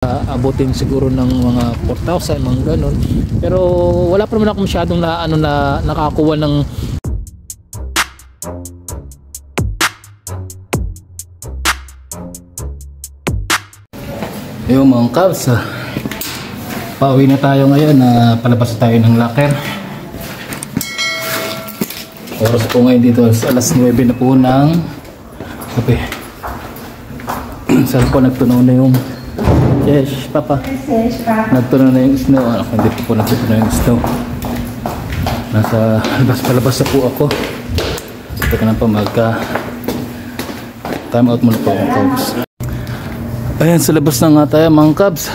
abutin siguro ng mga 4,000 mga ganun, pero wala pa naman ako masyadong na nakakuha ng yung mga cabs. Pauwi na tayo ngayon, palabas tayo ng locker. Oras po ngayon dito alas 9 na po ng gabi. Saan po nagtunaw na yung Papa. Nagtunaw na yung snow. Hindi po nagtunaw yung snow. Nasa palabas na po ako. Teka na pa time out muna po mga cabs. Ayan, sa labas na nga tayo mga cabs.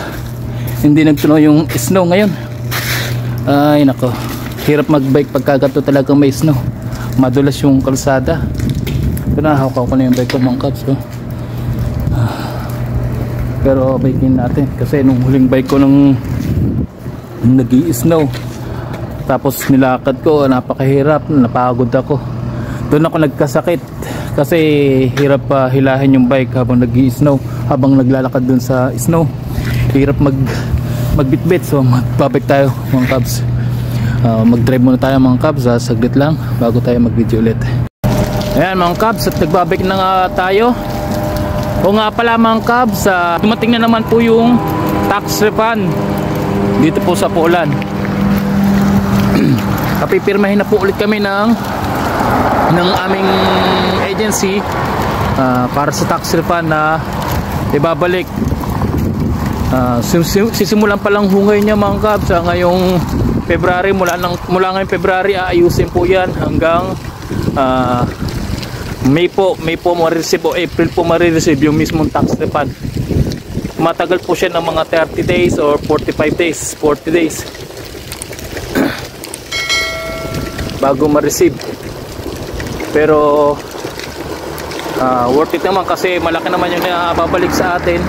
Hindi nagtunaw yung snow ngayon. Ay nako, hirap magbike pagkagato talagang may snow. Madulas yung kalsada. Pinahawak ko na yung bike ko mga cabs. Pero bikin natin kasi nung huling bike ko nung nag-i-snow, tapos nilakad ko, napakahirap, napagod ako. Doon ako nagkasakit kasi hirap hilahin yung bike habang nag-i-snow, habang naglalakad dun sa snow. Hirap magbitbit. So magbabike tayo mga cabs. Mag-drive muna tayo mga cabs, saglit lang bago tayo mag-video ulit. Ayan mga cabs, at nagbabike na nga tayo. O nga pala mga cabs, dumating na naman po yung tax refund dito po sa Poland. Kapipirmahin na po ulit kami ng aming agency para sa tax refund na ibabalik. Sisimulan pa lang hungay niya mga cabs ngayong February. Mula ngayong February aayusin po yan hanggang May po ma-receive o April po ma-receive yung mismong tax refund. Matagal po siya ng mga 30 days or 45 days, 40 days bago ma-receive. Pero worth it naman kasi malaki naman yung babalik sa atin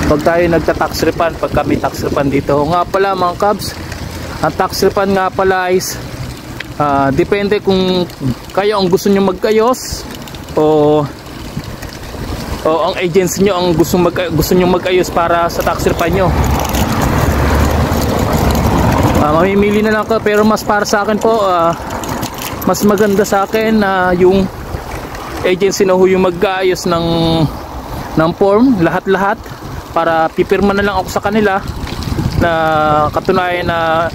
pag tayo nagta-tax refund, pagka may tax refund dito. Nga pala mga cabs, ang tax refund nga pala is depende kung kayo ang gusto nyo magayos o ang agency nyo ang gusto nyo magayos para sa tax refund nyo. Mamimili na lang ako, pero mas para sa akin po, mas maganda sa akin na yung agency na yung mag-ayos ng form, lahat-lahat, para pipirma na lang ako sa kanila na katunayan na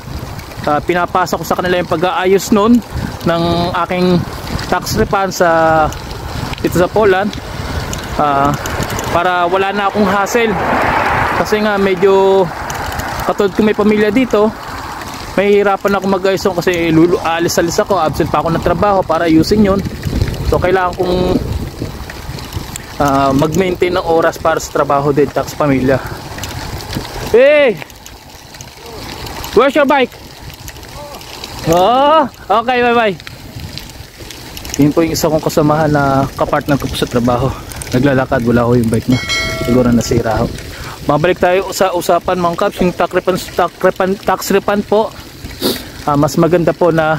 pinapasa ko sa kanila yung pag-aayos nun ng aking tax refund dito sa Poland, para wala na akong hassle. Kasi nga medyo katulad kung may pamilya dito, mahihirapan ako mag-ayos kasi alis-alis ako, absent pa ako ng trabaho para ayusin yun. So kailangan kong mag-maintain ng oras para sa trabaho din, tax pamilya. Hey! Where's your bike? Oh, okay, bye-bye. Yun po yung isa kong kasamahan na kapartner ko po sa trabaho. Naglalakad, wala ko yung bike niya. Siguro nasira ho. Mabalik tayo sa usapan mga cabs, yung tax refund po. Mas maganda po na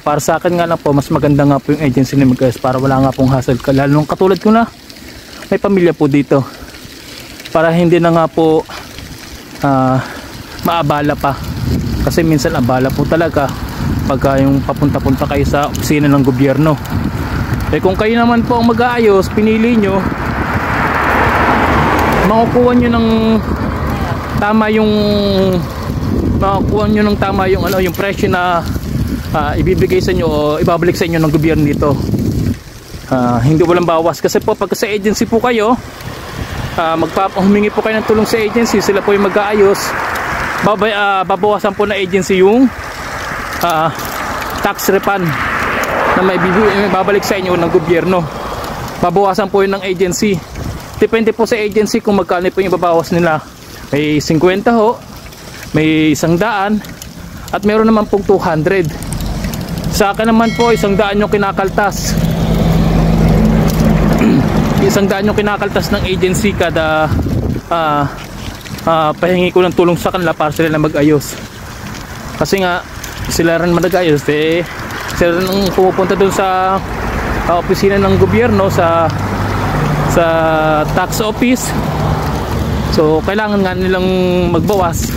para sa akin nga lang po, mas maganda nga po yung agency ni mag-ayos para wala nga pong hassle. Lalo nung katulad ko na may pamilya po dito, para hindi na nga po maabala pa. Kasi minsan abala po talaga pagka yung papunta-punta kayo sa opisina ng gobyerno. Kung kayo naman po ang mag-aayos, pinili nyo, makukuha nyo ng tama yung presyo na ibibigay sa inyo o ibabalik sa inyo ng gobyerno dito. Hindi walang bawas. Kasi po pag sa agency po kayo, humingi po kayo ng tulong sa agency, sila po yung mag-aayos. Babawasan po na agency yung tax refund na may babalik sa inyo ng gobyerno. Babawasan po yun ng agency. Depende po sa agency kung magkano po yung babawas nila. May 50 ho, may 100, at meron naman pong 200. Sa akin naman po 100 yung kinakaltas. 100 yung kinakaltas ng agency kada pahingi ko ng tulong sa kanila para sila na mag-ayos. Kasi nga sila rin mag-ayos, sila rin pumupunta doon sa opisina ng gobyerno, sa tax office, So kailangan nga nilang magbawas.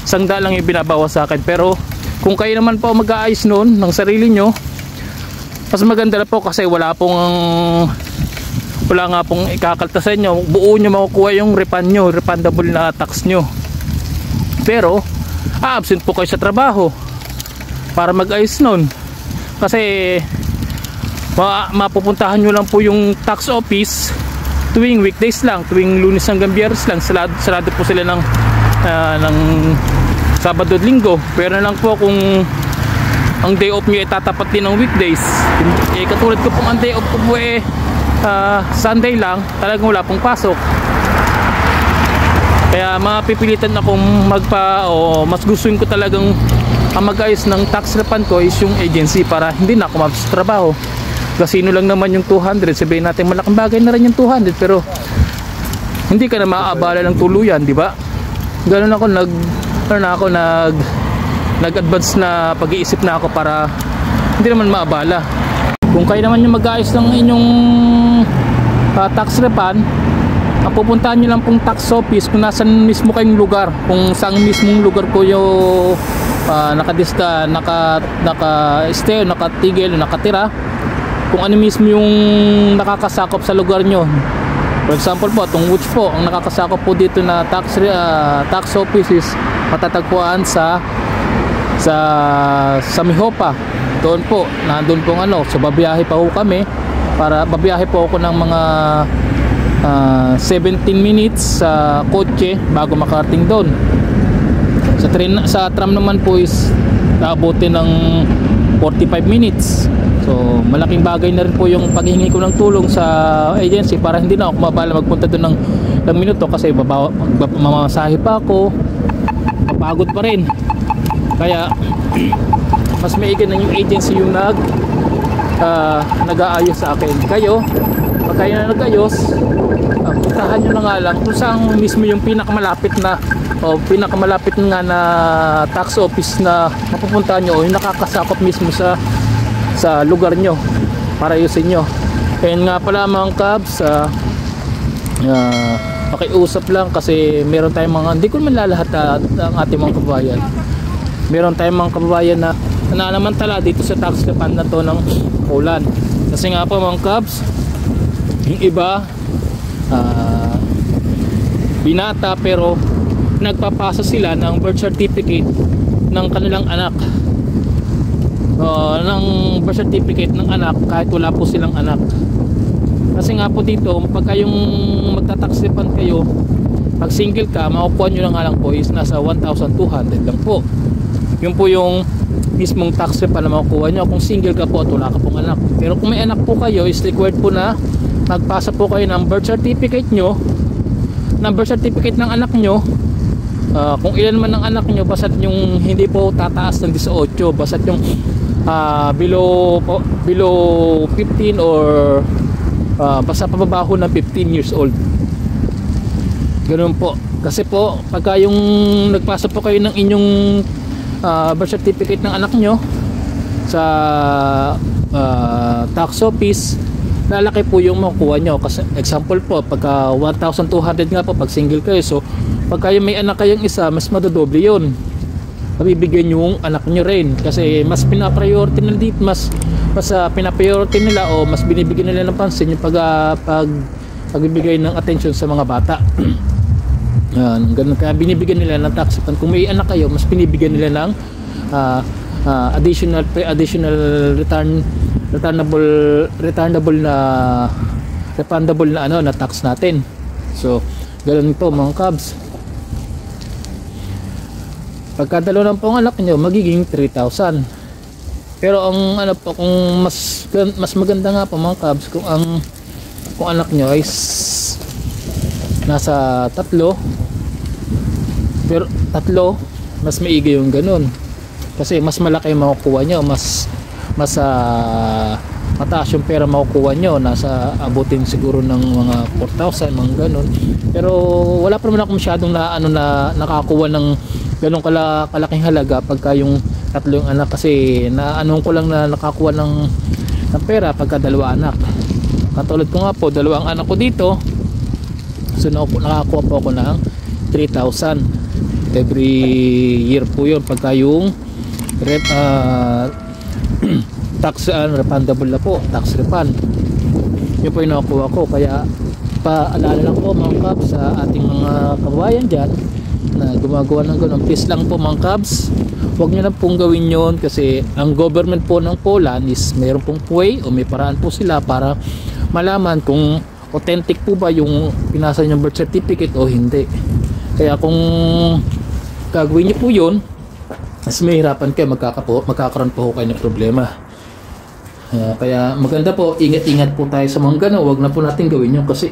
100 lang yung binabawas sa akin. Pero kung kayo naman po mag-aayos noon ng sarili nyo, mas maganda na po kasi wala nga pong ikakaltasan nyo. Buo nyo makukuha yung refund nyo, refundable na tax nyo. Pero absent po kayo sa trabaho para mag-ayos nun. Kasi mapupuntahan nyo lang po yung tax office tuwing weekdays lang, tuwing Lunes hanggang Biyernes lang. Sarado po sila ng Sabado at Linggo. Pero lang po kung ang day off nyo ay tatapat din ng weekdays, katulad ko pong ang day off ko po Sunday lang, talagang wala pong pasok. Kaya mapipilitan akong mas gustuin ko talagang ang mag-ayos ng tax refund ko is yung agency para hindi na ako mabasa sa trabaho. Kasino lang naman yung 200, sabihin natin malaking bagay na rin yung 200, pero hindi ka na maaabala ng tuluyan, di ba? Ganun ako nag-advance na pag-iisip na ako para hindi naman maabala. Kung kayo naman yung mag-ayos ng inyong tax refund, pupuntahan nyo lang pong tax office kung nasan mismo kayong lugar, kung saan mismong lugar ko yung naka-stay, nakatigil, nakatira, kung ano mismo yung nakakasakop sa lugar nyo. For example po, itong Woods po, ang nakakasakop po dito na tax office is matatagpuan sa Mihopa. Doon po, nandun pong so babiyahe pa po kami, babiyahe po ako ng mga 17 minutes sa kotse bago makarating doon. Sa tram naman po is naabuti ng 45 minutes. So malaking bagay na rin po yung paghihingi ko ng tulong sa agency para hindi na ako mabala magpunta doon ng minuto kasi mamasahe pa ako, mapagod pa rin. Kaya mas maigan na yung agency yung nag-aayos sa akin. Kayo, pag kayo na nag-ayos, puntahan nyo na nga lang kung saan mismo yung pinakamalapit na na tax office na mapupuntahan nyo o yung nakakasakop mismo sa lugar nyo para ayusin nyo. And nga pala mga kabs, pakiusap lang kasi meron tayong mga, hindi ko naman lalahat ang ating mga kababayan. Meron tayong mga kababayan na nanamantala dito sa tax refund na to ng ulan. Kasi nga po mga kabs, yung iba binata pero nagpapasa sila ng birth certificate ng kanilang anak, ng birth certificate ng anak kahit wala po silang anak. Kasi nga po dito pagka yung magta-tax refund kayo, pag single ka, makukuha nyo lang nga lang po is nasa 1,200 lang po. Yun po yung mismong tax refund na makukuha nyo kung single ka po at wala ka pong anak. Pero kung may anak po kayo, is required po na magpasa po kayo ng birth certificate nyo, ng birth certificate ng anak nyo, kung ilan man ang anak nyo, basta't yung hindi po tataas ng 18, basta't yung below 15 or basta pababaho ng 15 years old. Ganun po. Kasi po pagka yung nagpasa po kayo ng inyong birth certificate ng anak nyo sa tax office, lalaki po yung makukuha nyo. Kasi example po, pagka 1,200 nga po pag single kayo, so pagka yung may anak kayong isa, mas madodoble yun. Mabibigyan yung anak nyo rin kasi mas pinapriority nila dito, mas pinapriority nila o mas binibigyan nila ng pansin yung pagbibigay ng attention sa mga bata. Ganun, kaya binibigyan nila ng tax refund. Kung may anak kayo, mas binibigyan nila ng additional returnable na refundable na na tax natin. So ganun po mga kabs. Pagka dalawa ng pong anak nyo, magiging 3,000. Pero ang po, kung mas maganda nga po mga kabs, kung anak nyo ay nasa 3, pero 3, mas maigi yung ganun. Kasi mas malaki yung makukuha nyo, mas mataas yung pera makukuha nyo, nasa abutin siguro ng mga 4,000, mga ganun. Pero wala pa naman ako masyadong nakakuha ng ganun kalaking halaga pagka yung 3 yung anak, kasi ko lang na nakakuha ng pera pagka 2 anak. Katulad ko nga po, 2 ang anak ko dito, so nakakuha po ako ng 3,000 every year po yun pagka yung tax refundable na po, tax refund. Yun po yung nakuha ko. Kaya paalala lang po mga kabs sa ating mga kababayan dyan na gumagawa ng ganun, please lang po mga kabs, huwag nyo lang pong gawin yon, kasi ang government po ng Poland is mayroon pong way o may paraan po sila para malaman kung authentic po ba yung pinasa nyong birth certificate o hindi. Kaya kung gagawin nyo po yun, mas mahirapan kayo, magkakaroon po kayo ng problema. Kaya maganda po, ingat-ingat po tayo sa mga gano'n. Huwag na po natin gawin yun kasi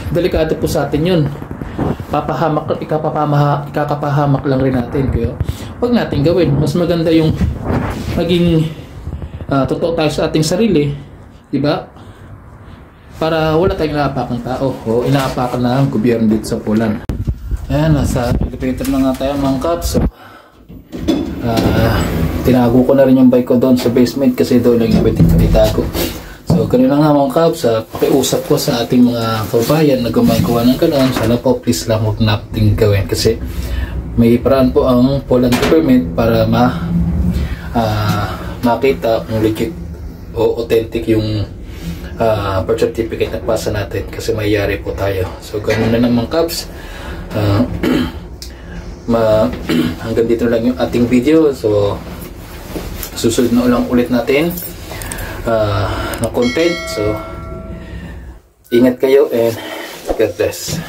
delikado po sa atin yun. Ikakapahamak lang rin natin. Kaya huwag natin gawin. Mas maganda yung maging totoo tayo sa ating sarili, diba? Para wala tayong inaapakan tao o inaapakan na ang gobyerno dito sa Poland. Ayan, nasa elevator na nga tayo mga kaps. So, tinago ko na rin yung bike ko doon sa basement kasi doon lang yung pwede itago. So kanina nga mga kaps, pakiusap ko sa ating mga kababayan na gumagawa ng ganoon, sana po please lang huwag natin gawin kasi may paraan po ang Poland government para makita kung legit o authentic yung birth certificate na pasa natin kasi mayayari po tayo. So ganoon na naman kaps. Hanggang dito lang yung ating video. So susunod na ulang ulit natin na content. So ingat kayo and God bless.